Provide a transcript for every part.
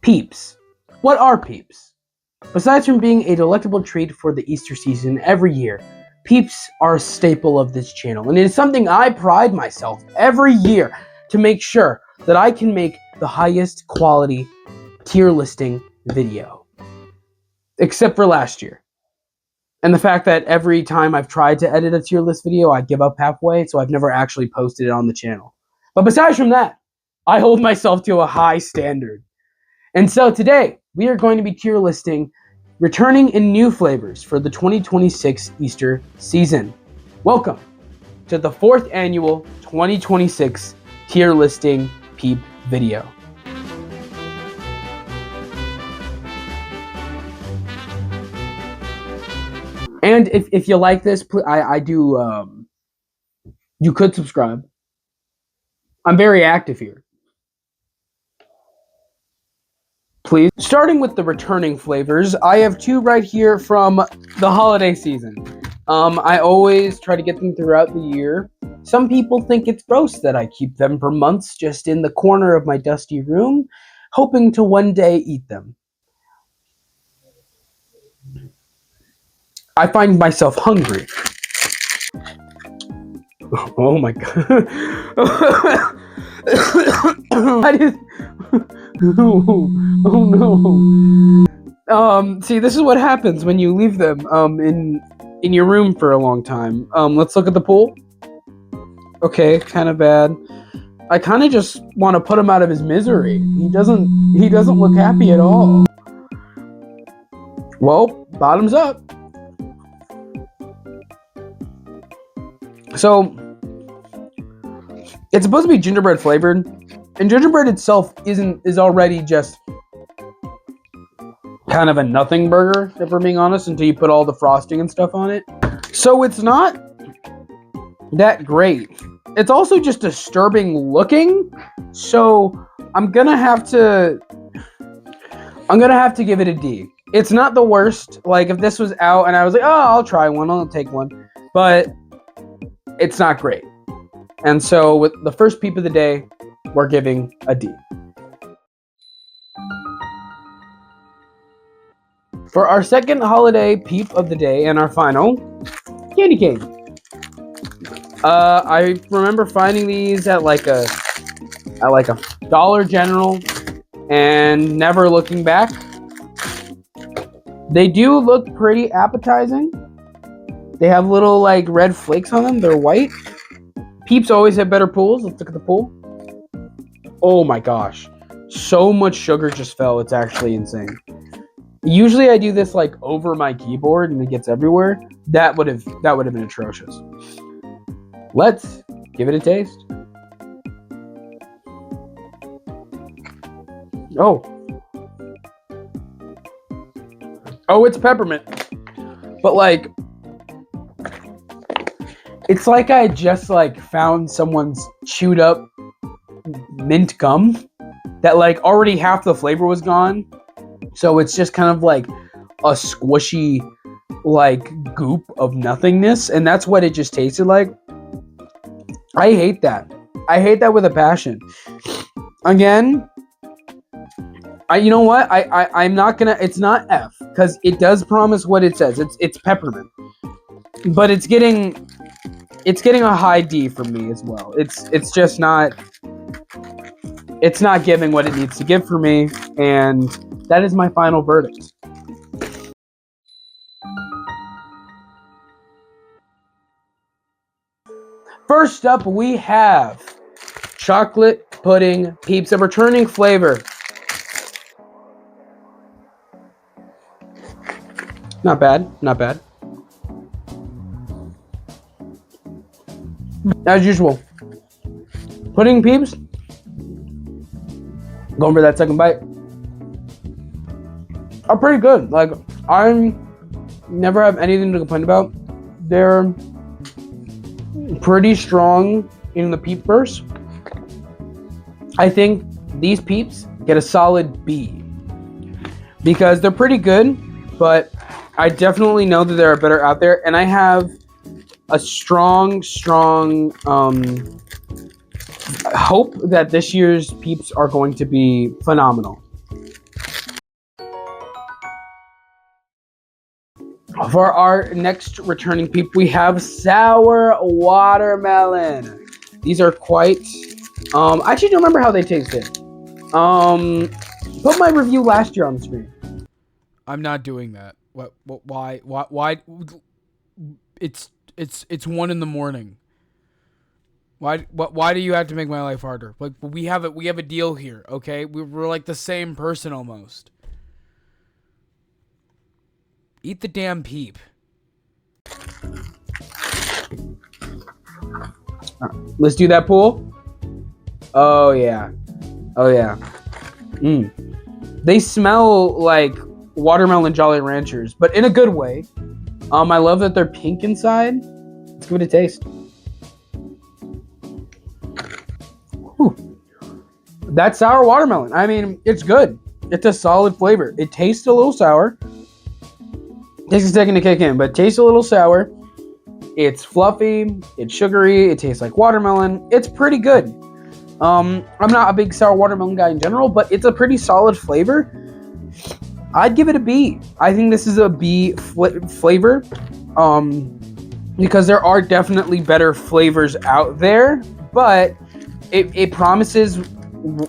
Peeps. What are Peeps? Besides from being a delectable treat for the Easter season every year, Peeps are a staple of this channel, and it is something I pride myself every year to make sure that I can make the highest quality tier listing video. Except for last year. And the fact that every time I've tried to edit a tier list video, I give up halfway, so I've never actually posted it on the channel. But besides from that, I hold myself to a high standard. And so today, we are going to be tier listing returning in new flavors for the 2026 Easter season. Welcome to the 4th annual 2026 tier listing Peep video. And if you like this, you could subscribe. I'm very active here. Please. Starting with the returning flavors, I have 2 right here from the holiday season. I always try to get them throughout the year. Some people think it's gross that I keep them for months just in the corner of my dusty room, hoping to one day eat them. I find myself hungry. Oh my god. Oh no. See, this is what happens when you leave them in your room for a long time. Let's look at the pool. Okay, kind of bad. I kind of just want to put him out of his misery. He doesn't look happy at all. Well, bottoms up. So, it's supposed to be gingerbread flavored, and gingerbread itself is already just kind of a nothing burger, if we're being honest, until you put all the frosting and stuff on it. So it's not that great. It's also just disturbing looking, so I'm gonna have to give it a D. It's not the worst. Like, if this was out and I was like, oh, I'll try one, I'll take one, but it's not great. And so with the first Peep of the day, we're giving a D. For our second holiday Peep of the day and our final, candy cane. I remember finding these at like a Dollar General and never looking back. They do look pretty appetizing. They have little like red flakes on them. They're white. Peeps always have better pools. Let's look at the pool. Oh my gosh. So much sugar just fell. It's actually insane. Usually I do this like over my keyboard and it gets everywhere. That would have been atrocious. Let's give it a taste. Oh, it's peppermint. But like, it's like I just like found someone's chewed up mint gum that like already half the flavor was gone. So it's just kind of like a squishy like goop of nothingness. And that's what it just tasted like. I hate that. I hate that with a passion. Again, you know what? I'm not gonna, it's not F, because it does promise what it says. It's peppermint. But it's getting a high D from me as well. It's just not, it's not giving what it needs to give for me, and that is my final verdict. First up, we have chocolate pudding Peeps, a returning flavor. Not bad, not bad. As usual, pudding Peeps, going for that second bite, are pretty good. Like, I never have anything to complain about. They're pretty strong in the Peep verse. I think these Peeps get a solid B because they're pretty good, but I definitely know that there are better out there, and I have a strong hope that this year's Peeps are going to be phenomenal. For our next returning peep, we have sour watermelon. These are quite. I actually don't remember how they tasted. Put my review last year on the screen. I'm not doing that. What? Why? It's 1 a.m. Why do you have to make my life harder? Like we have a deal here, okay? We're like the same person almost. Eat the damn peep. Let's do that pool. Oh yeah. They smell like watermelon Jolly Ranchers, but in a good way. I love that they're pink inside. Let's give it a taste. Whew. That's sour watermelon. I mean, it's good. It's a solid flavor. It tastes a little sour. Takes a second to kick in, but tastes a little sour. It's fluffy. It's sugary. It tastes like watermelon. It's pretty good. I'm not a big sour watermelon guy in general, but it's a pretty solid flavor. I'd give it a B. I think this is a B flavor, because there are definitely better flavors out there, but it promises,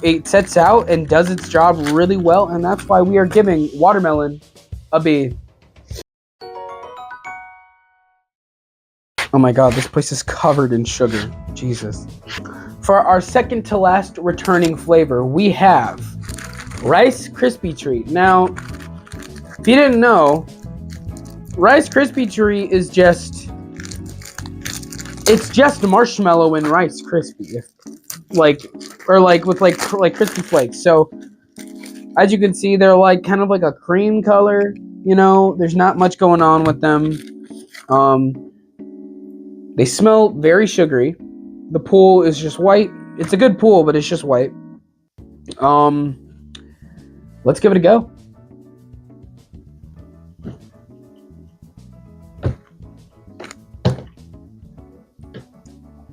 it sets out and does its job really well, and that's why we are giving watermelon a B. Oh my god, this place is covered in sugar. Jesus. For our second to last returning flavor, we have Rice Krispie Treat. Now, if you didn't know, Rice Krispie Treat is just marshmallow and Rice Krispie, with crispy flakes. So, as you can see, they're like kind of like a cream color. You know, there's not much going on with them. They smell very sugary. The pool is just white. It's a good pool, but it's just white. Let's give it a go.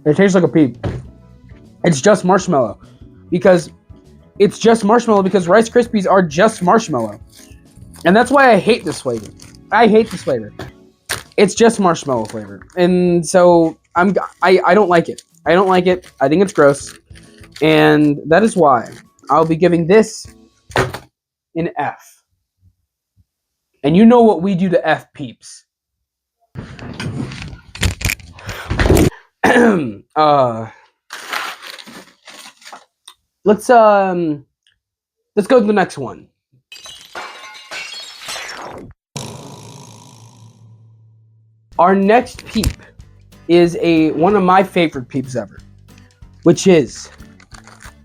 It tastes like a peep. It's just marshmallow because Rice Krispies are just marshmallow. And that's why I hate this flavor. It's just marshmallow flavor. And so I don't like it. I think it's gross. And that is why I'll be giving this an F. And you know what we do to F peeps. Let's go to the next one. Our next peep is one of my favorite peeps ever, which is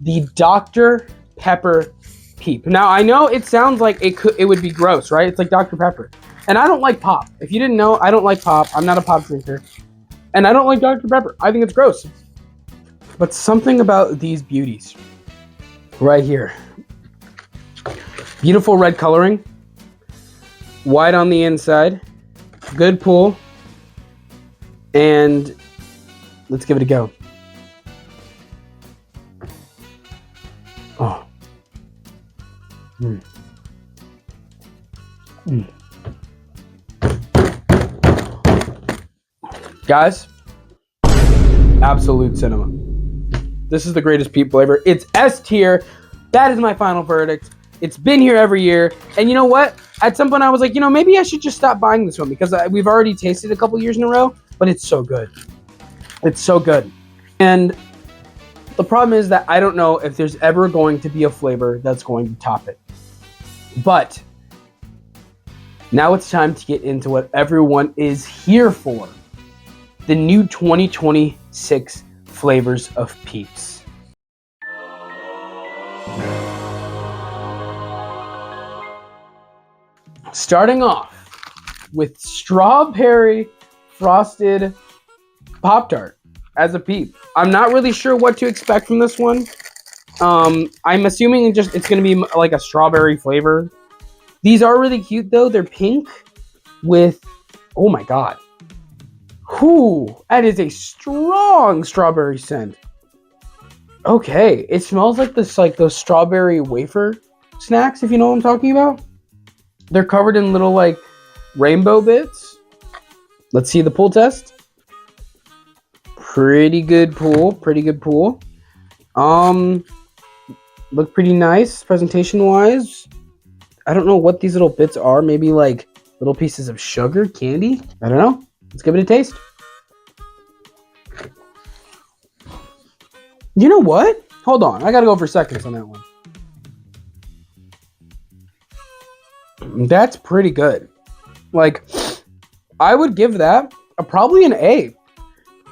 the Dr. Pepper peep. Now I know it sounds like it would be gross, right? It's like Dr. Pepper, and I don't like pop. If you didn't know, I don't like pop. I'm not a pop drinker, and I don't like Dr. Pepper. I think it's gross. But something about these beauties right here, beautiful red coloring, white on the inside, good pull. And let's give it a go. Oh. Guys, absolute cinema. This is the greatest peep flavor. It's S tier. That is my final verdict. It's been here every year. And you know what? At some point I was like, maybe I should just stop buying this one because we've already tasted it a couple years in a row. But it's so good. It's so good. And the problem is that I don't know if there's ever going to be a flavor that's going to top it. But now it's time to get into what everyone is here for. The new 2026 flavors of Peeps. Starting off with strawberry frosted Pop-Tart as a peep. I'm not really sure what to expect from this one. I'm assuming it's going to be like a strawberry flavor. These are really cute though. They're pink with, oh my god. Whew, that is a strong strawberry scent. Okay, it smells like this, like those strawberry wafer snacks, if you know what I'm talking about. They're covered in little like rainbow bits. Let's see the pull test. Pretty good pull. Pretty good pull. Look pretty nice presentation wise. I don't know what these little bits are. Maybe like little pieces of sugar, candy. I don't know. Let's give it a taste. You know what? Hold on. I gotta go for seconds on that one. That's pretty good. Like, I would give that probably an A.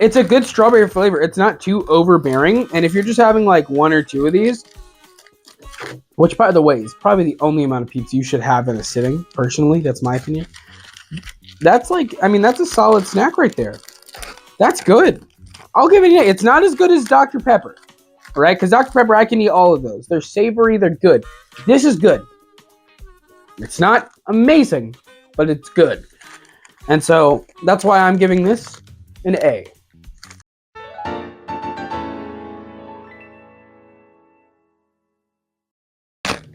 It's a good strawberry flavor. It's not too overbearing. And if you're just having like one or two of these, which by the way is probably the only amount of Peeps you should have in a sitting, personally, that's my opinion. That's like, I mean, that's a solid snack right there. That's good. I'll give it an A. It's not as good as Dr. Pepper, right? Because Dr. Pepper, I can eat all of those. They're savory, they're good. This is good. It's not amazing, but it's good. And so that's why I'm giving this an A.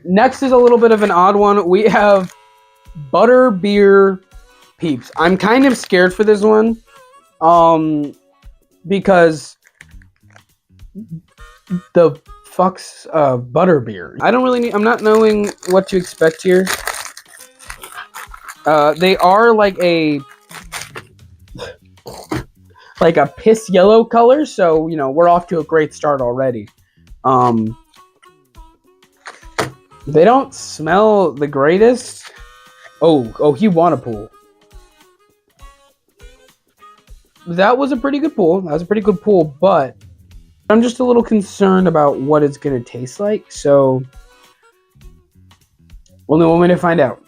Next is a little bit of an odd one. We have butter beer Peeps. I'm kind of scared for this one, because the fuck's butter beer. I don't really need, I'm not knowing what to expect here. They are like a piss yellow color, so you know we're off to a great start already. They don't smell the greatest. Oh, he won a pool. That was a pretty good pool. That was a pretty good pool, but I'm just a little concerned about what it's gonna taste like. So, only 1 minute to find out.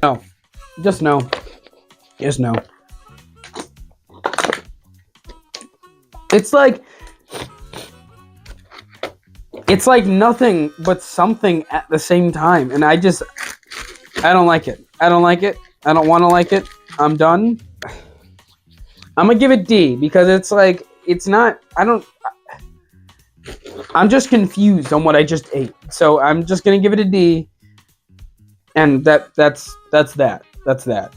No, just no. Just no. It's like nothing but something at the same time, and I don't like it. I don't like it. I don't want to like it. I'm done. I'm gonna give it D because it's like it's not. I'm just confused on what I just ate, so I'm just gonna give it a D. And that's that. That's that.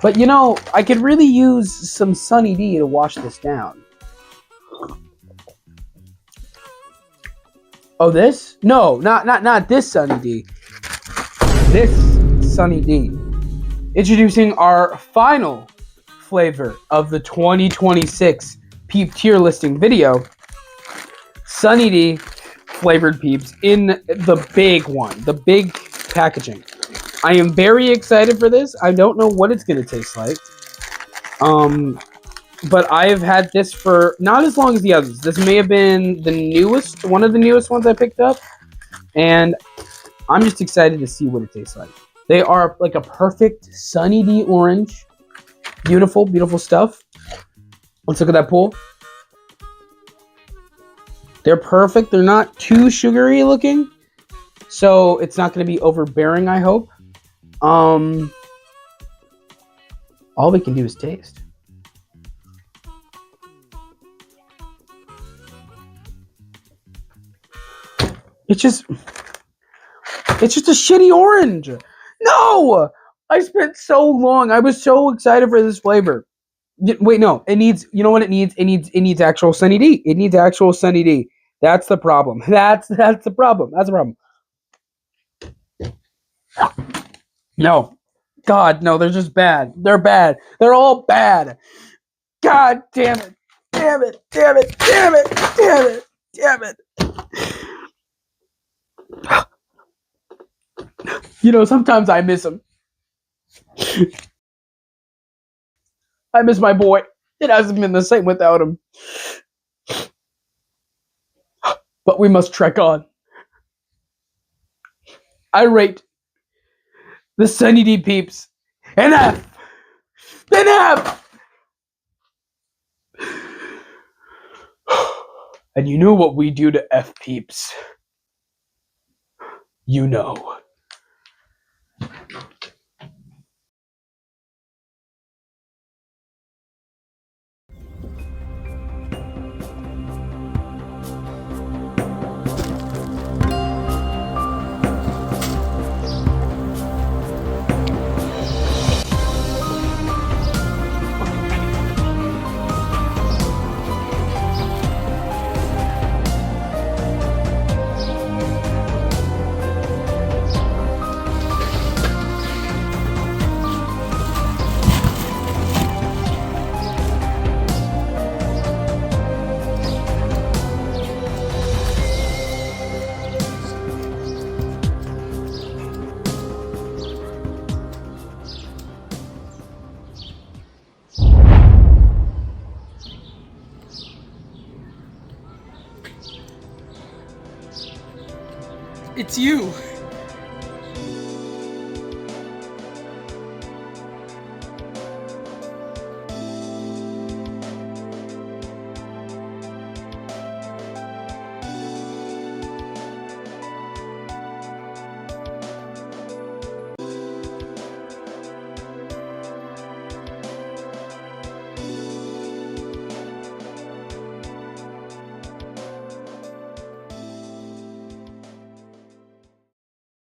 But you know, I could really use some Sunny D to wash this down. Oh, this? No, not this Sunny D. This Sunny D. Introducing our final flavor of the 2026 Peep tier listing video. Sunny D flavored Peeps in the big one, the big packaging. I am very excited for this. I don't know what it's going to taste like. But I've had this for not as long as the others. This may have been the newest, one of the newest ones I picked up. And I'm just excited to see what it tastes like. They are like a perfect Sunny D orange. Beautiful, beautiful stuff. Let's look at that pool. They're perfect. They're not too sugary looking. So it's not going to be overbearing, I hope. All we can do is taste. It's just a shitty orange. No! I spent so long. I was so excited for this flavor. Wait, no. It needs, you know what it needs? It needs actual Sunny D. It needs actual Sunny D. That's the problem. That's the problem. That's the problem. No. God, no, they're just bad. They're bad. They're all bad. God damn it. Damn it. Damn it. Damn it. Damn it. Damn it. You know, sometimes I miss him. I miss my boy. It hasn't been the same without him. But we must trek on. I rate the Sunny D Peeps an F. An F. And you know what we do to F Peeps. You know. It's you.